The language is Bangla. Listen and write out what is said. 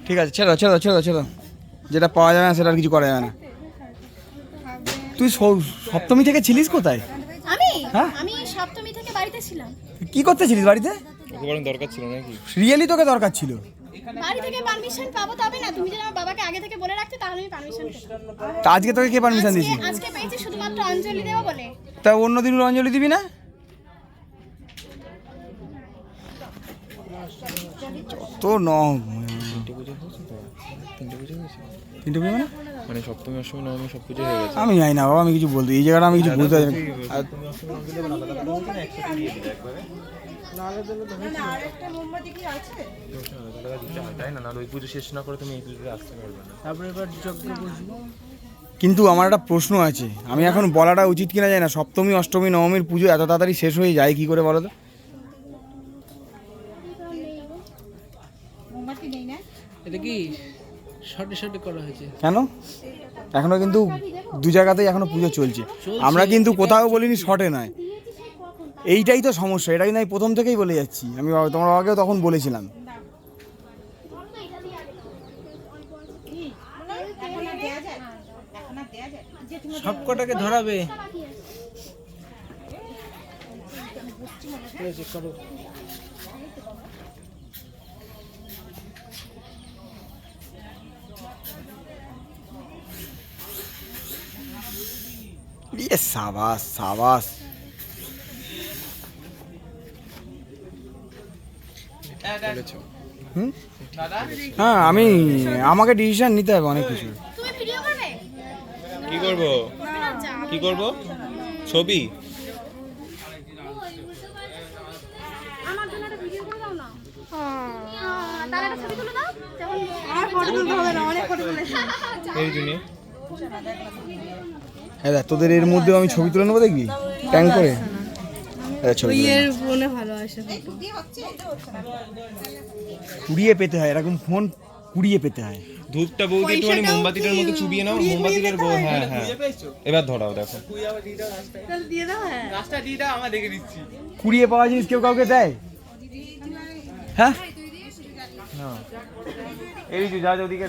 ঠিক আছে, ছেড়ো ছেড়ো ছেড়ো ছেড়ো, যেটা পাওয়া যাবে না সেটা আর কিছু করা যাবে না। তুই সপ্তমী থেকে ছিলিস কোথায়? আমি সপ্তমী থেকে বাড়িতে ছিলাম। কি করতেছিলিস বাড়িতে? ওকে বরং দরকার ছিল নাকি? রিয়েলি তোকে দরকার ছিল? বাড়ি থেকে পারমিশন পাবো তবে না, তুমি যদি আমার বাবাকে আগে থেকে বলে রাখতে তাহলে আমি পারমিশন পেতাম। তা আজকে তোকে কে পারমিশন দিয়েছে? আজকে পেয়েছি শুধুমাত্র অঞ্জলি দেওয়া বলে। তা অন্য দিন অঞ্জলি দিবি না? তো তিনটে পুজো মানে সপ্তমী অষ্টমী নবমী সব পুজো হয়ে গেছে। আমি জানি না বাবা, আমি কিছু বলতে এই জায়গাটা আমি কিছু বুঝতে পারি না। কিন্তু আমার একটা প্রশ্ন আছে, আমি এখন বলাটা উচিত কিনা জানি না, সপ্তমী অষ্টমী নবমীর পুজো এত তাড়াতাড়ি শেষ হয়ে যায় কি করে বলো তো? এটা কি শর্টে শর্টে করা হয়েছে কেন? এখনো কিন্তু দু জায়গাতেই এখনো পুজো চলছে, আমরা কিন্তু কোথাও বলিনি শর্টে নয়। এইটাই তো সমস্যা, এটাই নয় প্রথম থেকেই বলে যাচ্ছি আমি, তোমার আগেও তখন বলেছিলাম। সব কটাকে ধরাবে। ইয়ে সাবাস সাবাস। হ্যাঁ আমি, আমাকে ডিসিশন নিতে হবে অনেক কিছু। তুমি ভিডিও করবে? কি করব? কি করব? ছবি? আমার জন্য একটা ভিডিও করে দাও না। তাহলে একটা ছবি তুলে দাও। যেমন আর ফটো তুলতে হবে না, অনেক ফটো তুলেছি। এই জন্য হ্যাঁ তোদের এর মধ্যেও আমি ছবি তুলে নেবো, দেখবি ট্যাং করে ছবি ফোনে ভালো আসে কুড়িয়ে পেতে হয়, এরকম ফোন কুড়িয়ে পেতে হয়। ধূপটা বৌদি একটুখানি মোমবাতিটার মতো চুবিয়ে নাও, মোমবাতিটার বউ। হ্যাঁ হ্যাঁ, এবার ধরাও, দেখো কুড়িয়ে পাওয়া জিনিস কেউ কাউকে দেয়? হ্যাঁ এই যে যা ওদিকে